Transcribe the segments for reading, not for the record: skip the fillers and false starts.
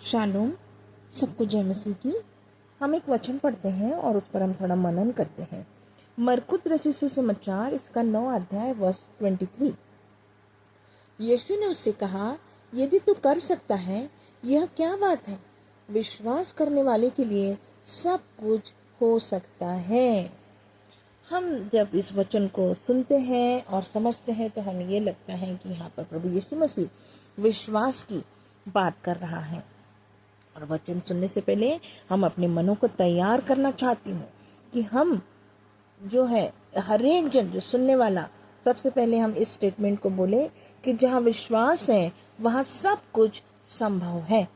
Shalom, सबको जय मसीह की। हम एक वचन पढ़ते हैं और उस पर हम थोड़ा मनन करते हैं। मरकुस रचित सुसमाचार इसका 9 अध्याय वर्ष 23। यीशु ने उससे कहा, यदि तू कर सकता है, यह क्या बात है? विश्वास करने वाले के लिए सब कुछ हो सकता है। हम जब इस वचन को सुनते हैं और समझते हैं तो हमें ये लगता है कि यहाँ पर प्रभु यीशु मसीह विश्वास की बात कर रहा है। और वचन सुनने से पहले हम अपने मनों को तैयार करना चाहती हूँ कि हम जो है हर एक जन जो सुनने वाला, सबसे पहले हम इस स्टेटमेंट को बोले कि जहाँ विश्वास है वहाँ सब कुछ संभव है।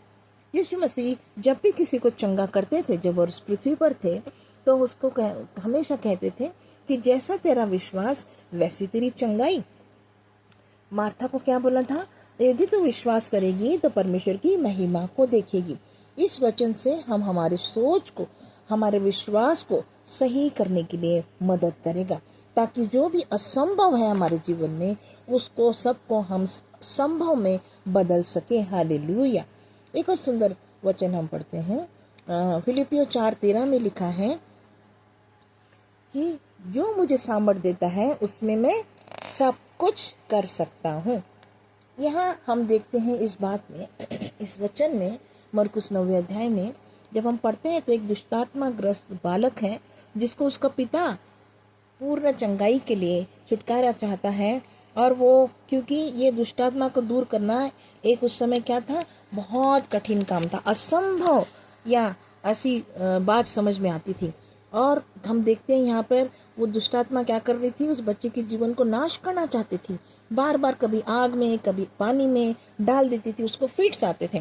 यीशु मसीह जब भी किसी को चंगा करते थे, जब वो उस पृथ्वी पर थे, तो उसको हमेशा कहते थे कि जैसा तेरा विश्वास वैसी तेरी चंगाई। मार्था को क्या बोला था? यदि तू विश्वास करेगी तो परमेश्वर की महिमा को देखेगी। इस वचन से हम हमारे सोच को, हमारे विश्वास को सही करने के लिए मदद करेगा, ताकि जो भी असंभव है हमारे जीवन में उसको सबको हम संभव में बदल सके। हालेलुया। एक और सुंदर वचन हम पढ़ते हैं। फिलिपियो 4:13 में लिखा है कि जो मुझे सामर्थ देता है उसमें मैं सब कुछ कर सकता हूँ। यहाँ हम देखते हैं इस बात में, इस वचन में, मरकुस 9वें अध्याय में जब हम पढ़ते हैं तो एक दुष्टात्मा ग्रस्त बालक है जिसको उसका पिता पूर्ण चंगाई के लिए छुटकारा चाहता है। और वो, क्योंकि ये दुष्टात्मा को दूर करना एक उस समय क्या था, बहुत कठिन काम था, असंभव या ऐसी बात समझ में आती थी। और हम देखते हैं यहाँ पर वो दुष्टात्मा क्या कर रही थी, उस बच्चे के जीवन को नाश करना चाहती थी। बार बार कभी आग में कभी पानी में डाल देती थी, उसको फिट्स आते थे।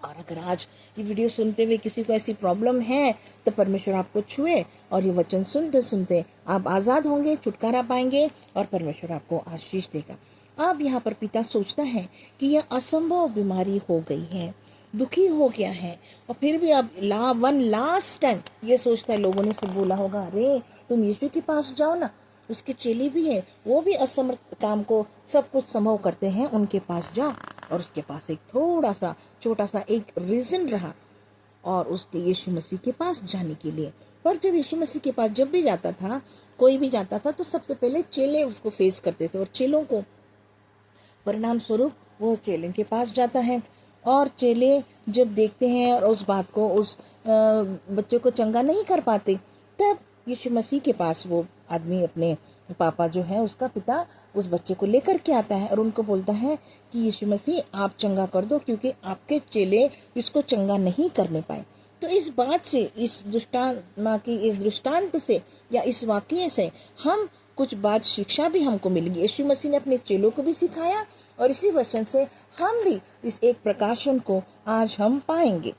और अगर आज ये वीडियो सुनते हुए किसी को ऐसी प्रॉब्लम है तो परमेश्वर आपको छुए और ये वचन सुनते सुनते आप आजाद होंगे, छुटकारा पाएंगे और परमेश्वर आपको आशीष देगा। अब यहाँ पर पिता सोचता है कि यह असंभव बीमारी हो गई है, दुखी हो गया है, और फिर भी अब वन लास्ट टाइम ये सोचता है, लोगों ने सब बोला होगा, अरे तुम यीशु के पास जाओ ना, उसके चेले भी है, वो भी असमर्थ काम को सब कुछ संभव करते हैं, उनके पास जाओ। और उसके पास एक थोड़ा सा छोटा सा एक रीजन रहा और उसके यीशु मसीह के पास जाने के लिए। पर जब यीशु मसीह के पास जब भी जाता था, कोई भी जाता था, तो सबसे पहले चेले उसको फेस करते थे और चेलों को परिणाम स्वरूप वो चेले के पास जाता है। और चेले जब देखते हैं और उस बात को, उस बच्चे को चंगा नहीं कर पाते, तब यीशु मसीह के पास वो आदमी, अपने पापा जो है उसका पिता, उस बच्चे को लेकर के आता है और उनको बोलता है कि यीशु मसीह आप चंगा कर दो, क्योंकि आपके चेले इसको चंगा नहीं करने पाए। तो इस बात से, इस दृष्टांत से या इस वाक्य से हम कुछ बात शिक्षा भी हमको मिलेगी। यीशु मसीह ने अपने चेलों को भी सिखाया और इसी वचन से हम भी इस एक प्रकाशन को आज हम पाएंगे।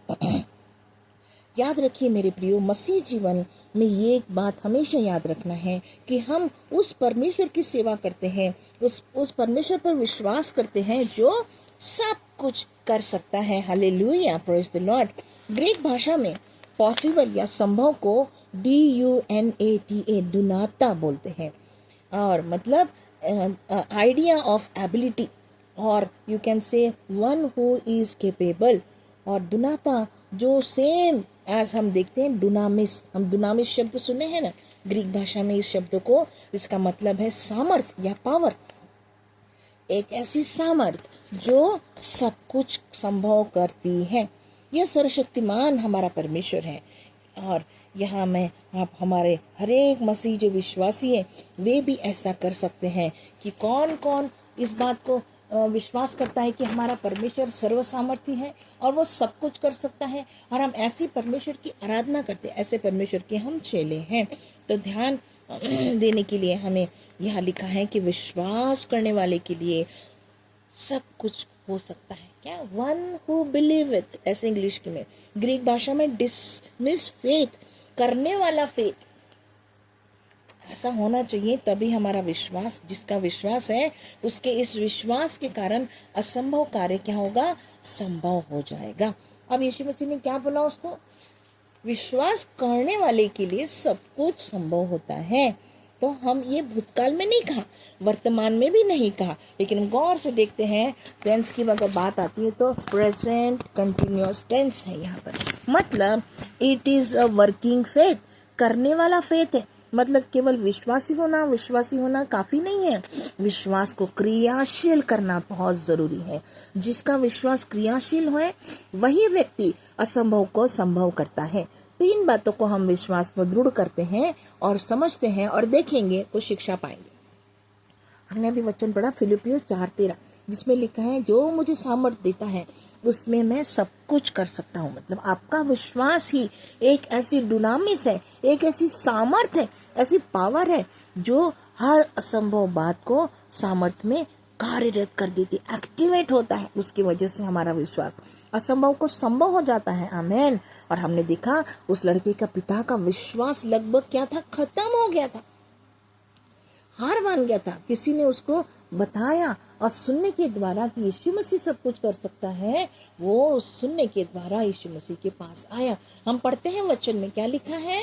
याद रखिए मेरे प्रियो, मसीह जीवन में ये एक बात हमेशा याद रखना है कि हम उस परमेश्वर की सेवा करते हैं, उस परमेश्वर पर विश्वास करते हैं जो सब कुछ कर सकता है। Hallelujah, praise the Lord. Greek भाषा में पॉसिबल या संभव को DUNATA, दुनाता बोलते हैं, और मतलब आइडिया ऑफ एबिलिटी, और you can say one who is capable. और दुनाता जो सेम एज हम देखते हैं डुनामिस, हम डुनामिस शब्द सुने हैं ना ग्रीक भाषा में, इस शब्द को, इसका मतलब है सामर्थ या पावर। एक ऐसी सामर्थ जो सब कुछ संभव करती है। यह सर्वशक्तिमान हमारा परमेश्वर है। और यहाँ मैं आप हमारे हरेक मसीह जो विश्वासी है वे भी ऐसा कर सकते हैं कि कौन कौन इस बात को विश्वास करता है कि हमारा परमेश्वर सर्वसामर्थी है और वो सब कुछ कर सकता है, और हम ऐसी परमेश्वर की आराधना करते हैं, ऐसे परमेश्वर के हम चेले हैं। तो ध्यान देने के लिए हमें यहाँ लिखा है कि विश्वास करने वाले के लिए सब कुछ हो सकता है। क्या? वन हु बिलीव इट, ऐसे इंग्लिश में, ग्रीक भाषा में डिसमिस फेथ, करने वाला फेथ, ऐसा होना चाहिए। तभी हमारा विश्वास, जिसका विश्वास है उसके इस विश्वास के कारण असंभव कार्य क्या होगा, संभव हो जाएगा। अब यीशु मसीह ने क्या बोला उसको? विश्वास करने वाले के लिए सब कुछ संभव होता है। तो हम ये भूतकाल में नहीं कहा, वर्तमान में भी नहीं कहा, लेकिन गौर से देखते हैं टेंस की अगर बात आती है तो प्रेजेंट कंटिन्यूअस टेंस है यहाँ पर। मतलब it is a working faith, करने वाला फेथ है। मतलब केवल विश्वासी होना काफी नहीं है, विश्वास को क्रियाशील करना बहुत जरूरी है। जिसका विश्वास क्रियाशील है वही व्यक्ति असंभव को संभव करता है। 3 बातों को हम विश्वास को दृढ़ करते हैं और समझते हैं और देखेंगे तो शिक्षा पाएंगे। हमने अभी वचन पढ़ा फिलिपियों 4:13, जिसमें लिखा है जो मुझे सामर्थ देता है उसमें मैं सब कुछ कर सकता हूँ। मतलब आपका विश्वास ही एक ऐसी डुनामिस है, एक ऐसी सामर्थ है, ऐसी पावर है जो हर असंभव बात को सामर्थ में कार्यरत कर देती, एक्टिवेट होता है। उसकी वजह से हमारा विश्वास असंभव को संभव हो जाता है। आमेन। और हमने देखा उस लड़के का पिता का विश्वास लगभग क्या था, खत्म हो गया था, हार मान गया था। किसी ने उसको बताया और सुनने के द्वारा कि यीशु मसीह सब कुछ कर सकता है, वो सुनने के द्वारा यीशु मसीह के पास आया। हम पढ़ते हैं वचन में क्या लिखा है,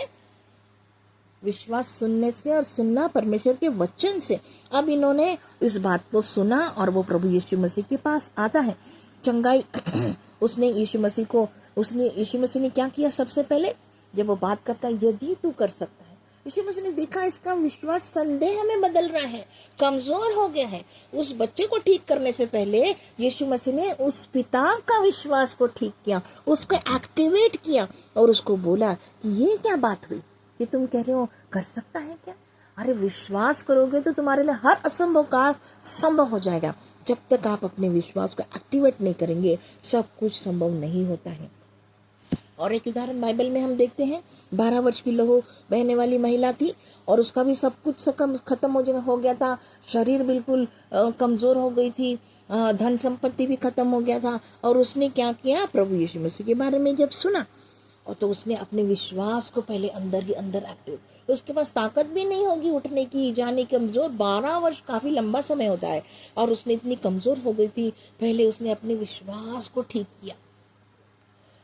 विश्वास सुनने से और सुनना परमेश्वर के वचन से। अब इन्होंने इस बात को सुना और वो प्रभु यीशु मसीह के पास आता है। चंगाई उसने यीशु मसीह ने क्या किया, सबसे पहले जब वो बात करता है यदि तू कर सकता है, यीशु मसीह ने देखा इसका विश्वास संदेह में बदल रहा है, कमजोर हो गया है। उस बच्चे को ठीक करने से पहले यीशु मसीह ने उस पिता का विश्वास को ठीक किया, उसको एक्टिवेट किया और उसको बोला कि ये क्या बात हुई कि तुम कह रहे हो कर सकता है क्या। अरे विश्वास करोगे तो तुम्हारे लिए हर असंभव कार्य संभव हो जाएगा। जब तक आप अपने विश्वास को एक्टिवेट नहीं करेंगे सब कुछ संभव नहीं होता है। और एक उदाहरण बाइबल में हम देखते हैं, 12 वर्ष की लहू बहने वाली महिला थी और उसका भी सब कुछ खत्म हो गया था, शरीर बिल्कुल कमजोर हो गई थी, धन संपत्ति भी खत्म हो गया था। और उसने क्या किया, प्रभु यीशु मसीह के बारे में जब सुना और तो उसने अपने विश्वास को पहले अंदर ही अंदर एक्टिव, उसके पास ताकत भी नहीं होगी उठने की, जाने कमजोर, 12 वर्ष काफी लंबा समय होता है और उसने इतनी कमजोर हो गई थी। पहले उसने अपने विश्वास को ठीक किया,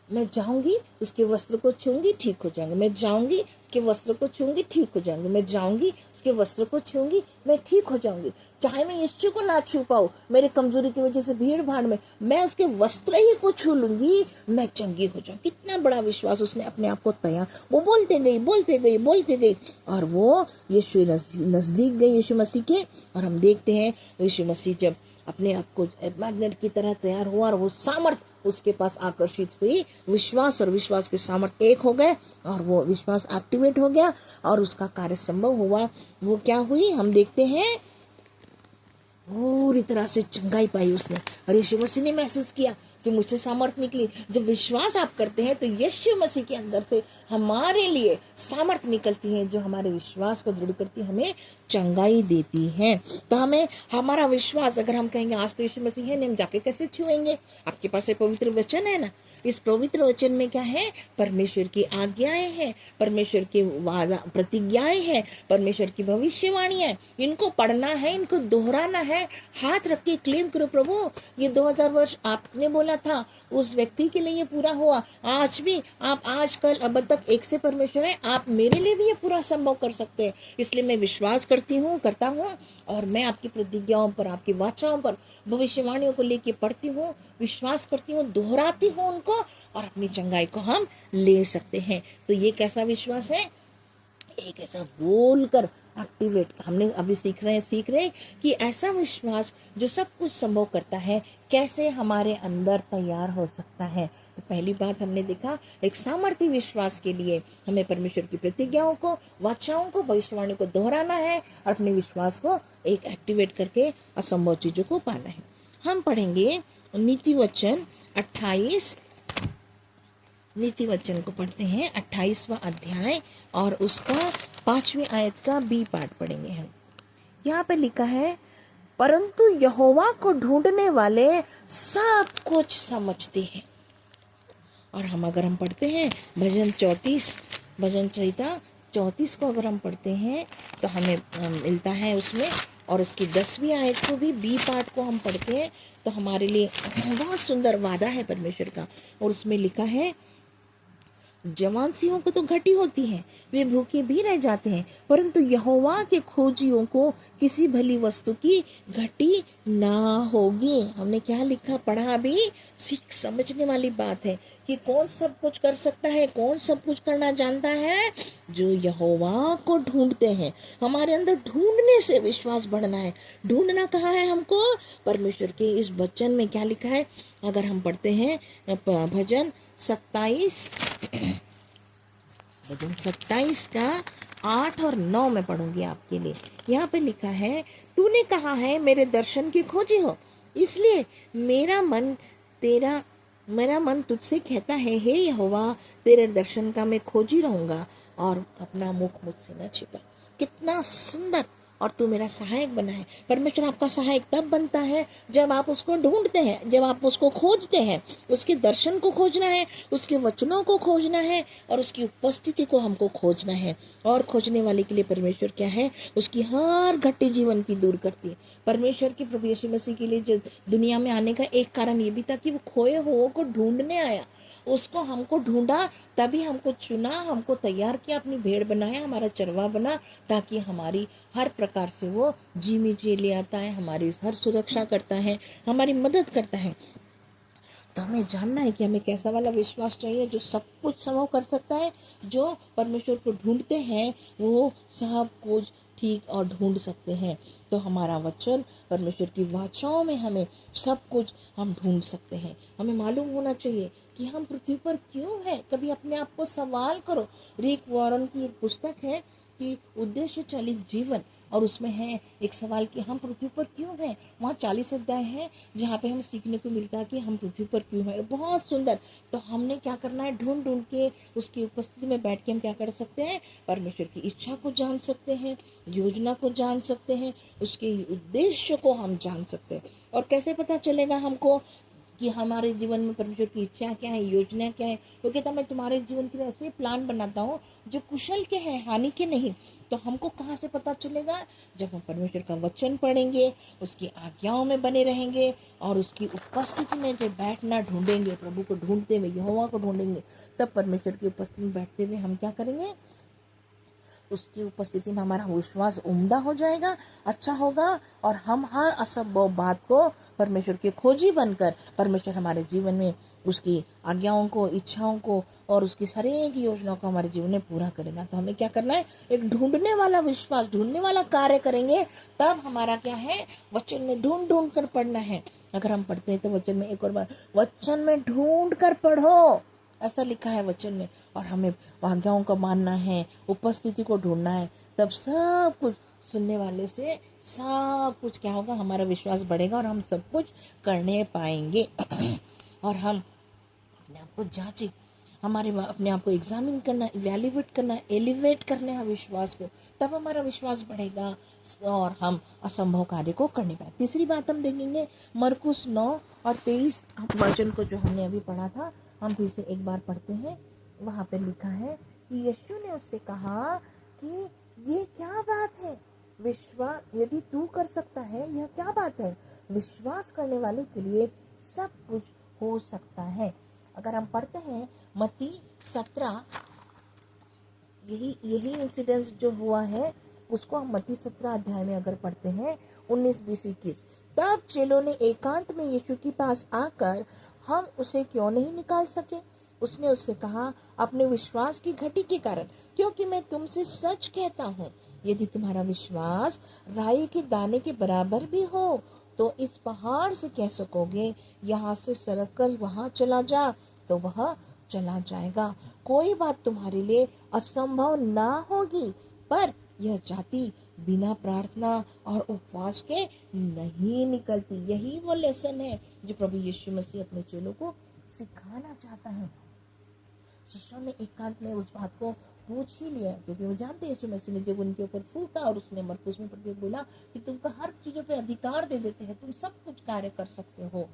मैं जाऊंगी उसके वस्त्र को छूंगी ठीक हो जाएंगे, मैं जाऊंगी उसके वस्त्र को छूंगी ठीक हो जाएंगे, मैं जाऊंगी उसके वस्त्र को छूंगी मैं ठीक हो जाऊंगी। चाहे मैं यीशु को ना छू पाऊं, मेरी कमजोरी की वजह से भीड़ भाड़ में मैं उसके वस्त्र ही को छू लूंगी, मैं चंगी हो जाऊंगी। कितना बड़ा विश्वास, उसने अपने आप को तैयार, वो बोलते गई और वो यीशु नजदीक गई यीशु मसीह के। और हम देखते हैं यीशु मसीह जब अपने आप को मैग्नेट की तरह तैयार हुआ और वो सामर्थ उसके पास आकर्षित हुई, विश्वास और विश्वास के सामर्थ एक हो गए और वो विश्वास एक्टिवेट हो गया और उसका कार्य संभव हुआ। वो क्या हुई, हम देखते हैं पूरी तरह से चंगाई पाई उसने और यीशु मसीह ने महसूस किया कि मुझसे सामर्थ निकली। जब विश्वास आप करते हैं तो यीशु मसीह के अंदर से हमारे लिए सामर्थ निकलती है जो हमारे विश्वास को दृढ़ करती है, हमें चंगाई देती है। तो हमें हमारा विश्वास, अगर हम कहेंगे आज तो यीशु मसीह है नहीं, हम जाके कैसे छुएंगे। आपके पास एक पवित्र वचन है ना, इस पवित्र वचन में क्या है, परमेश्वर की आज्ञाएं हैं, परमेश्वर की वादा प्रतिज्ञाएं हैं, परमेश्वर की भविष्यवाणी है। इनको पढ़ना है, इनको दोहराना है, हाथ रख के क्लेम करो, प्रभु ये 2000 वर्ष आपने बोला था उस व्यक्ति के लिए ये पूरा हुआ, आज भी आप आज कल अब तक एक से परमेश्वर है, आप मेरे लिए भी ये पूरा संभव कर सकते हैं। इसलिए मैं विश्वास करता हूँ और मैं आपकी प्रतिज्ञाओं पर, आपकी वाचाओं पर, भविष्यवाणियों को लेके पढ़ती हूँ, विश्वास करती हूँ, दोहराती हूँ उनको और अपनी चंगाई को हम ले सकते हैं। तो ये कैसा विश्वास है, एक ऐसा बोलकर एक्टिवेट, हमने अभी सीख रहे हैं कि ऐसा विश्वास जो सब कुछ संभव करता है कैसे हमारे अंदर तैयार हो सकता है। तो पहली बात हमने देखा, एक सामर्थ्य विश्वास के लिए हमें परमेश्वर की प्रतिज्ञाओं को, वाचाओं को, भविष्यवाणी को दोहराना है और अपने विश्वास को एक एक्टिवेट करके असंभव चीजों को पाना है। हम पढ़ेंगे नीति वचन 28, नीति वचन को पढ़ते हैं 28वां अध्याय और उसका 5वीं आयत का बी पार्ट पढ़ेंगे हम। यहाँ पे लिखा है, परंतु यहोवा को ढूंढने वाले सब कुछ समझते हैं। और अगर हम पढ़ते हैं भजन 34, भजन संहिता 34 को अगर हम पढ़ते हैं तो हमें मिलता है उसमें, और उसकी 10वीं आयत को भी बी पार्ट को हम पढ़ते हैं तो हमारे लिए बहुत सुंदर वादा है परमेश्वर का। और उसमें लिखा है, जवान सिंहों को तो घटी होती है, वे भूखे भी रह जाते हैं, परंतु यहोवा के खोजियों को किसी भली वस्तु की घटी ना होगी। हमने क्या लिखा पढ़ा अभी, सीख समझने वाली बात है कि कौन सब कुछ कर सकता है, कौन सब कुछ करना जानता है, जो यहोवा को ढूंढते हैं। हमारे अंदर ढूंढने से विश्वास बढ़ना है। ढूंढना कहाँ है हमको, परमेश्वर के इस वचन में क्या लिखा है। अगर हम पढ़ते हैं भजन 27 भजन 27 का 8 और 9 में पढ़ूंगी आपके लिए। यहाँ पे लिखा है, तूने कहा है मेरे दर्शन की खोजी हो, इसलिए मेरा मन तुझसे कहता है, हे यहोवा तेरे दर्शन का मैं खोजी रहूंगा और अपना मुख मुझसे न छिपा। कितना सुंदर, और तू मेरा सहायक बना है। परमेश्वर आपका सहायक तब बनता है जब आप उसको ढूंढते हैं, जब आप उसको खोजते हैं। उसके दर्शन को खोजना है, उसके वचनों को खोजना है, और उसकी उपस्थिति को हमको खोजना है। और खोजने वाले के लिए परमेश्वर क्या है, उसकी हर घटी जीवन की दूर करती है। परमेश्वर की प्रभु यीशु मसीह के लिए जो दुनिया में आने का एक कारण ये भी था कि वो खोए हुओं को ढूंढने आया। उसको हमको ढूंढा, तभी हमको चुना, हमको तैयार किया, अपनी भेड़ बनाया, हमारा चरवा बना, ताकि हमारी हर प्रकार से वो जी ले आता है, हमारी हर सुरक्षा करता है, हमारी मदद करता है। तो हमें जानना है कि हमें कैसा वाला विश्वास चाहिए, जो सब कुछ संभव कर सकता है। जो परमेश्वर को ढूंढते हैं वो सब कुछ ठीक और ढूंढ सकते हैं। तो हमारा वचन, परमेश्वर की वाचाओं में हमें सब कुछ हम ढूंढ सकते हैं। हमें मालूम होना चाहिए कि हम पृथ्वी पर क्यों हैं। कभी अपने आप को सवाल करो। रिक वॉरेन की एक पुस्तक है कि उद्देश्य चालित जीवन, और उसमें है एक सवाल कि हम पृथ्वी पर क्यों हैं। वहाँ 40 अध्याय है जहाँ पे हमें सीखने को मिलता है कि हम पृथ्वी पर क्यों हैं। बहुत सुंदर। तो हमने क्या करना है, ढूंढ ढूंढ के उसकी उपस्थिति में बैठ के हम क्या कर सकते हैं, परमेश्वर की इच्छा को जान सकते हैं, योजना को जान सकते हैं, उसके उद्देश्य को हम जान सकते हैं। और कैसे पता चलेगा हमको कि हमारे जीवन में परमेश्वर की इच्छा क्या है, योजना क्या है। वो कहता मैं तुम्हारे जीवन के लिए ऐसे प्लान बनाता हूँ जो कुशल के हैं, हानि के नहीं। तो हमको कहाँ से पता चलेगा, जब हम परमेश्वर का वचन पढ़ेंगे, उसकी आज्ञाओं में बने रहेंगे, और उसकी उपस्थिति में जब बैठना ढूंढेंगे, प्रभु को ढूंढते हुए, यहोवा को ढूंढेंगे, तब परमेश्वर की उपस्थिति में बैठते हुए हम क्या करेंगे, उसकी उपस्थिति में हमारा विश्वास उम्दा हो जाएगा, अच्छा होगा, और हम हर असंभव बात को परमेश्वर के खोजी बनकर, परमेश्वर हमारे जीवन में उसकी आज्ञाओं को, इच्छाओं को और उसकी सारी एक योजनाओं को हमारे जीवन में पूरा करेगा। तो हमें क्या करना है, एक ढूंढने वाला विश्वास, ढूंढने वाला कार्य करेंगे। तब हमारा क्या है, वचन में ढूंढ ढूंढ कर पढ़ना है। अगर हम पढ़ते हैं तो वचन में एक और बार, वचन में ढूंढ कर पढ़ो, ऐसा लिखा है वचन में। और हमें आज्ञाओं को मानना है, उपस्थिति को ढूंढना है। तब सब कुछ सुनने वाले से सब कुछ क्या होगा, हमारा विश्वास बढ़ेगा और हम सब कुछ करने पाएंगे। और हम अपने आप को जांचे, हमारे अपने आप को एग्जामिन करना, इवैल्यूएट करना, एलिवेट करने हैं विश्वास को, तब हमारा विश्वास बढ़ेगा और हम असंभव कार्य को करने पाए। तीसरी बात हम देखेंगे मरकुस 9 और 23 वचन को, जो हमने अभी पढ़ा था, हम फिर से एक बार पढ़ते हैं। वहां पर लिखा है कि यीशु ने उससे कहा कि ये क्या बात है, विश्वास यदि तू कर सकता है, यह क्या बात है, विश्वास करने वाले के लिए सब कुछ हो सकता है। अगर हम पढ़ते हैं मत्ती 17, यही इंसिडेंस जो हुआ है उसको हम मत्ती 17 अध्याय में अगर पढ़ते हैं 19, 20, 21, तब चेलों ने एकांत में यीशु के पास आकर, हम उसे क्यों नहीं निकाल सके। उसने उससे कहा, अपने विश्वास की घटी के कारण, क्योंकि मैं तुमसे सच कहता हूँ, यदि तुम्हारा विश्वास राई के दाने के बराबर भी हो, तो इस पहाड़ से कह सकोगे, यहाँ से सरक कर वहां चला जा, तो वह चला जाएगा। कोई बात तुम्हारे लिए असंभव ना होगी। पर यह जाति बिना प्रार्थना और उपवास के नहीं निकलती। यही वो लेसन है जो प्रभु यीशु मसीह अपने चेलों को सिखाना चाहता है। शिष्यों ने एकांत में उस बात को पूछ ही लिया, क्योंकि वो जानते हैं यीशु मसीह ने जब उनके ऊपर फूका और उसने मरकुस में पढ़ बोला कि तुमको हर चीजों पे अधिकार दे देते हैं, तुम सब कुछ कार्य कर सकते हो।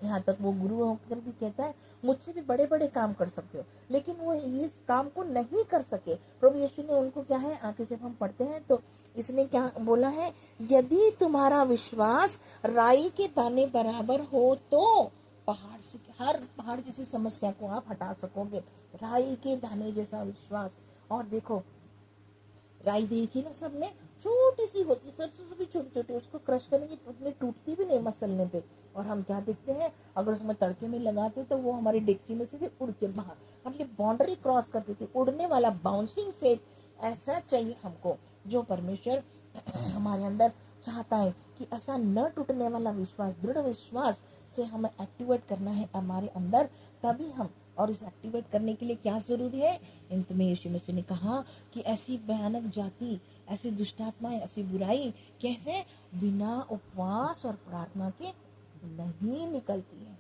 यहाँ तक वो गुरु होकर भी कहता है, मुझसे भी बड़े बड़े काम कर सकते हो, लेकिन वो इस काम को नहीं कर सके। प्रभु यीशु ने उनको क्या है, आगे जब हम पढ़ते हैं तो इसने क्या बोला है, यदि तुम्हारा विश्वास राई के दाने बराबर हो तो पहाड़ से, हर पहाड़ जैसी समस्या को आप हटा सकोगे। राई के दाने जैसा विश्वास। और देखो राई देखी ना सबने, छोटी सी होती, सरसों से भी छोटी छोटी, उसको क्रश करेंगे तो उतनी टूटती भी नहीं मसलने पे। और हम क्या देखते हैं, अगर उसमें तड़के में लगाते तो वो हमारी डेगची में से भी उड़ के बाहर, अपनी बाउंड्री क्रॉस करती थी। उड़ने वाला बाउंसिंग फेथ ऐसा चाहिए हमको, जो परमेश्वर हमारे अंदर चाहता है कि ऐसा न टूटने वाला विश्वास, दृढ़ विश्वास से हमें एक्टिवेट करना है हमारे अंदर, तभी हम। और इस एक्टिवेट करने के लिए क्या जरूरी है, अंत में यीशु मसीह ने कहा कि ऐसी भयानक जाति, ऐसी दुष्टात्माएं, ऐसी बुराई कैसे बिना उपवास और प्रार्थना के नहीं निकलती है।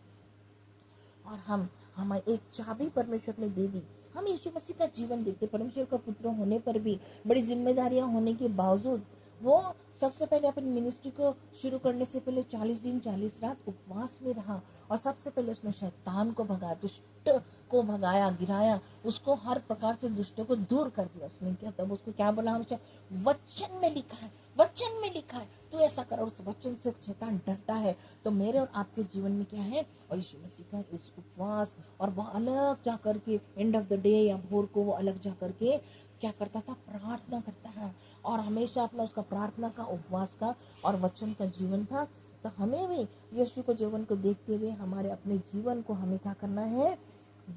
और हम हमें एक चाबी परमेश्वर ने दे दी। हम यीशु मसीह का जीवन देखते, परमेश्वर का पुत्र होने पर भी, बड़ी जिम्मेदारियां होने के बावजूद, वो सबसे पहले अपनी मिनिस्ट्री को शुरू करने से पहले 40 दिन 40 रात उपवास में रहा। और सबसे पहले उसने शैतान को भगाया, दुष्ट को भगाया, गिराया, उसको हर प्रकार से दुष्टों को दूर कर दिया उसने। क्या तब उसको क्या बोला, हमेशा वचन में लिखा है, वचन में लिखा है, तो ऐसा करो। उस वचन से शैतान डरता है। तो मेरे और आपके जीवन में क्या है, और यीशु मसीह का इस उपवास, और वह अलग जा करके एंड ऑफ द डे या भोर को वो अलग जा करके क्या करता था, प्रार्थना करता है। और हमेशा अपना उसका प्रार्थना का, उपवास का और वचन का जीवन था। तो हमें भी यीशु को जीवन को देखते हुए हमारे अपने जीवन को हमें क्या करना है,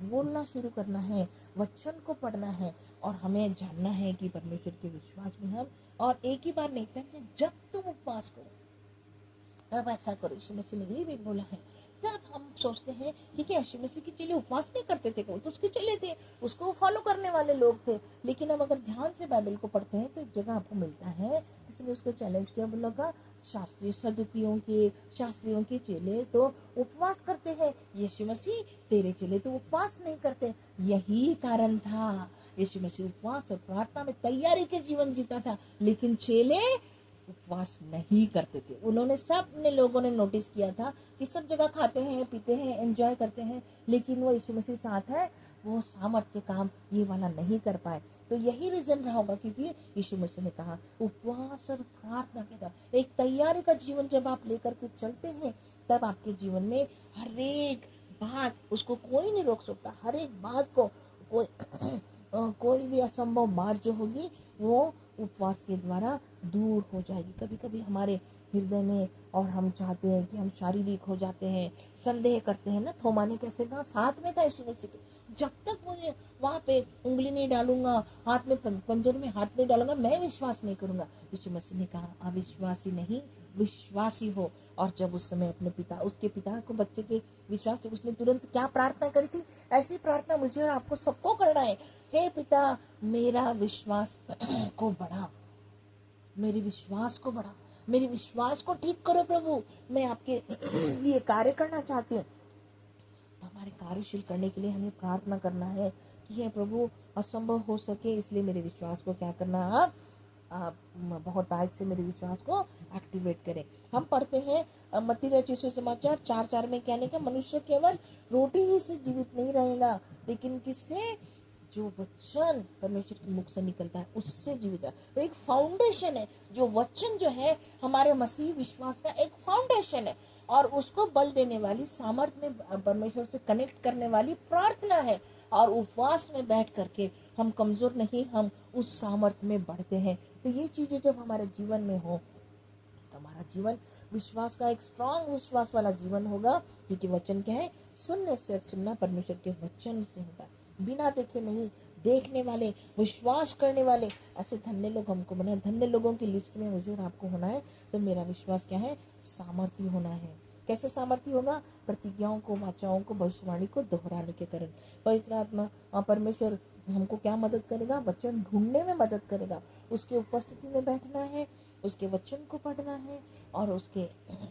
बोलना शुरू करना है, वचन को पढ़ना है। और हमें जानना है कि परमेश्वर के विश्वास में हम, और एक ही बार नहीं कहते, जब तुम उपवास करो तब ऐसा करो। यीशु मसीह ने ये भी बोला है। तब हम सोचते हैं कि क्या यीशु मसीह के चेले उपवास नहीं करते थे, वो तो उसके चेले थे, उसको फॉलो करने वाले लोग थे। लेकिन हम अगर ध्यान से बाइबल को पढ़ते हैं तो एक जगह आपको मिलता है, किसी ने उसको चैलेंज किया, बोला का शास्त्रीय शास्त्रियों के चेले तो उपवास करते हैं, यीशु मसीह तेरे चेले तो उपवास नहीं करते। यही कारण था, यीशु मसीह उपवास और प्रार्थना में तैयारी के जीवन जीता था, लेकिन चेले उपवास नहीं करते थे। उन्होंने, सब ने लोगों ने नोटिस किया था कि सब जगह खाते हैं, पीते हैं, एंजॉय करते हैं, लेकिन वो यीशु मसीह साथ है, वो सामर्थ्य काम ये वाला नहीं कर पाए। तो यही रीजन रहा होगा, क्योंकि यीशु मसीह ने कहा उपवास और प्रार्थना के द्वारा एक तैयारी का जीवन जब आप लेकर के चलते हैं, तब आपके जीवन में हर एक बात, उसको कोई नहीं रोक सकता। हर एक बात को कोई कोई भी असंभव बात जो होगी वो उपवास के द्वारा दूर हो जाएगी। कभी कभी हमारे हृदय में, और हम चाहते हैं कि हम शारीरिक हो जाते हैं, संदेह करते हैं ना। थोमा ने कैसे कहा, साथ में था यीशु मसीह के, जब तक मुझे वहां पे उंगली नहीं डालूंगा, हाथ में पंजर में हाथ नहीं डालूंगा, मैं विश्वास नहीं करूंगा। यीशु मसीह ने कहा अविश्वासी नहीं, विश्वासी हो। और जब उस समय अपने पिता, उसके पिता को बच्चे के विश्वास, जब उसने तुरंत क्या प्रार्थना करी थी, ऐसी प्रार्थना मुझे और आपको सबको करना है। हे पिता, मेरा विश्वास को बढ़ा, मेरे विश्वास को बढ़ा, मेरे विश्वास को ठीक करो प्रभु, मैं आपके लिए कार्य करना चाहती हूँ। तो हमारे कार्यशील करने के लिए हमें प्रार्थना करना है कि हे प्रभु, असंभव हो सके इसलिए मेरे विश्वास को क्या करना, आप बहुत आज से मेरे विश्वास को एक्टिवेट करें। हम पढ़ते हैं मत्ती रचित सुसमाचार 4:4 में कहने का, मनुष्य केवल रोटी ही से जीवित नहीं रहेगा, लेकिन किससे, जो वचन परमेश्वर के मुख से निकलता है उससे जीवित है। तो एक फाउंडेशन है, जो वचन जो है हमारे मसीह विश्वास का एक फाउंडेशन है, और उसको बल देने वाली, सामर्थ्य में परमेश्वर से कनेक्ट करने वाली प्रार्थना है। और उपवास में बैठ करके हम कमजोर नहीं, हम उस सामर्थ्य में बढ़ते हैं। तो ये चीजें जब हमारे जीवन में हो तो हमारा जीवन विश्वास का एक स्ट्रांग विश्वास वाला जीवन होगा। क्योंकि वचन क्या है, सुनने से, सुनना परमेश्वर के वचन से होगा, बिना देखे नहीं, देखने वाले, विश्वास करने वाले, ऐसे धन्य लोग हमको बना। धन्य लोगों की लिस्ट में मुझे और आपको होना है। तो मेरा विश्वास क्या है, सामर्थ्य होना है। कैसे सामर्थ्य होगा, प्रतिज्ञाओं को, वाचाओं को, भविष्यवाणी को दोहराने के कारण। पवित्र आत्मा परमेश्वर हमको क्या मदद करेगा, वचन ढूंढने में मदद करेगा। उसकी उपस्थिति में बैठना है, उसके वचन को पढ़ना है, और उसके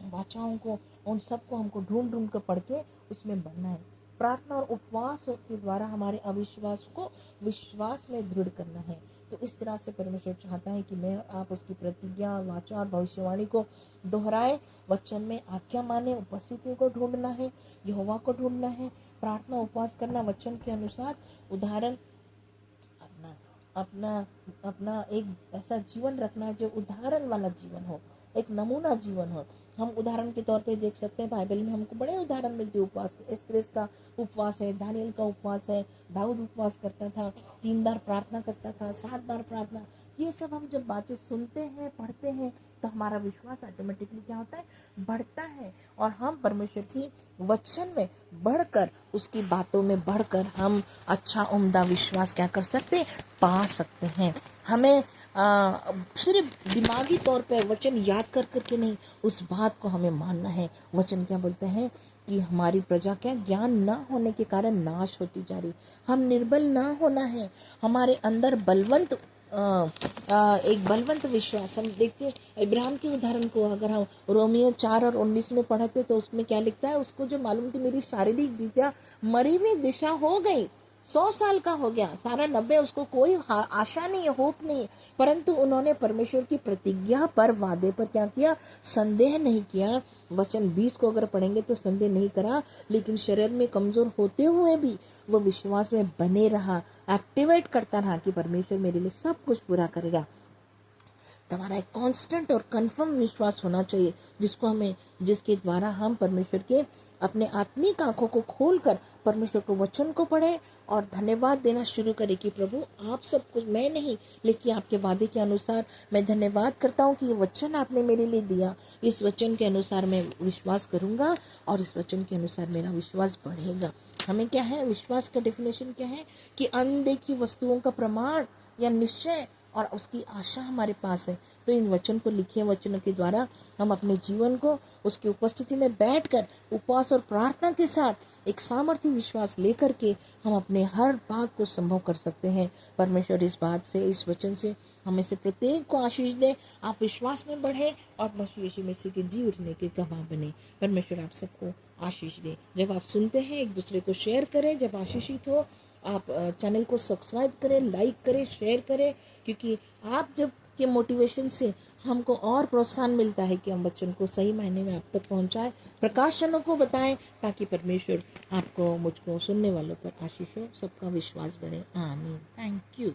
वाचाओं को, उन सबको हमको ढूंढ ढूंढ कर पढ़ के उसमें बढ़ना है। प्रार्थना और उपवास के द्वारा हमारे अविश्वास को विश्वास में दृढ़ करना है। तो इस तरह से परमेश्वर चाहता है कि मैं आप उसकी प्रतिज्ञा, वाचा और भविष्यवाणी को दोहराए, वचन में आज्ञा माने, उपस्थिति को ढूंढना है, यहोवा को ढूंढना है, प्रार्थना उपवास करना, वचन के अनुसार उदाहरण अपना अपना अपना एक ऐसा जीवन रखना जो उदाहरण वाला जीवन हो, एक नमूना जीवन हो। हम उदाहरण के तौर पे देख सकते हैं, बाइबल में हमको बड़े उदाहरण मिलते हैं उपवास के। एस्तरेस का उपवास है, दानियल का उपवास है, दाऊद उपवास करता था, 3 बार प्रार्थना करता था, 7 बार प्रार्थना। ये सब हम जब बातें सुनते हैं, पढ़ते हैं, तो हमारा विश्वास ऑटोमेटिकली क्या होता है, बढ़ता है। और हम परमेश्वर की वचन में बढ़कर, उसकी बातों में बढ़कर हम अच्छा उम्दा विश्वास क्या कर सकते हैं, पा सकते हैं। हमें सिर्फ दिमागी तौर पे वचन याद कर करके नहीं, उस बात को हमें मानना है। वचन क्या बोलते हैं कि हमारी प्रजा क्या ज्ञान ना होने के कारण नाश होती जा रही। हम निर्बल ना होना है, हमारे अंदर बलवंत एक बलवंत विश्वास। हम देखते हैं इब्राहिम के उदाहरण को, अगर हम रोमियो 4 और 19 में पढ़ते तो उसमें क्या लिखता है, उसको जो मालूम थी मेरी शारीरिक दिशा मरी हुई दिशा हो गई, 100 साल का हो गया, सारा 90, उसको कोई आशा नहीं है, होप नहीं है, परंतु उन्होंने परमेश्वर की प्रतिज्ञा पर, वादे पर क्या किया, संदेह नहीं किया। वचन 20 को अगर पढ़ेंगे तो संदेह नहीं करा, लेकिन शरीर में कमजोर होते हुए भी वो विश्वास में बने रहा, एक्टिवेट करता रहा कि परमेश्वर मेरे लिए सब कुछ पूरा करेगा। तुम्हारा एक कांस्टेंट और कंफर्म विश्वास होना चाहिए, जिसके द्वारा हम परमेश्वर के अपने आत्मिक आंखों को खोलकर परमेश्वर को वचन को पढ़े और धन्यवाद देना शुरू करें कि प्रभु आप सब कुछ, मैं नहीं लेकिन आपके वादे के अनुसार मैं धन्यवाद करता हूँ कि ये वचन आपने मेरे लिए दिया, इस वचन के अनुसार मैं विश्वास करूंगा और इस वचन के अनुसार मेरा विश्वास बढ़ेगा। हमें क्या है, विश्वास का डेफिनेशन क्या है कि अनदेखी वस्तुओं का प्रमाण या निश्चय और उसकी आशा हमारे पास है। तो इन वचन को, लिखे वचनों के द्वारा हम अपने जीवन को उसकी उपस्थिति में बैठकर उपवास और प्रार्थना के साथ एक सामर्थ्य विश्वास लेकर के हम अपने हर बात को संभव कर सकते हैं। परमेश्वर इस बात से, इस वचन से हमें से प्रत्येक को आशीष दे। आप विश्वास में बढ़े और मसीह यीशु मसीह के जी उठने के गवाह बने। परमेश्वर आप सबको आशीष दे। जब आप सुनते हैं एक दूसरे को शेयर करें, जब आशीषित हो आप चैनल को सब्सक्राइब करें, लाइक करें, शेयर करें, क्योंकि आप जब के मोटिवेशन से हमको और प्रोत्साहन मिलता है कि हम बच्चों को सही मायने में आप तक पहुंचाएं, प्रकाशजनों को बताएं, ताकि परमेश्वर आपको, मुझको, सुनने वालों पर आशीष हो, सबका विश्वास बढ़े। आमीन। Thank you.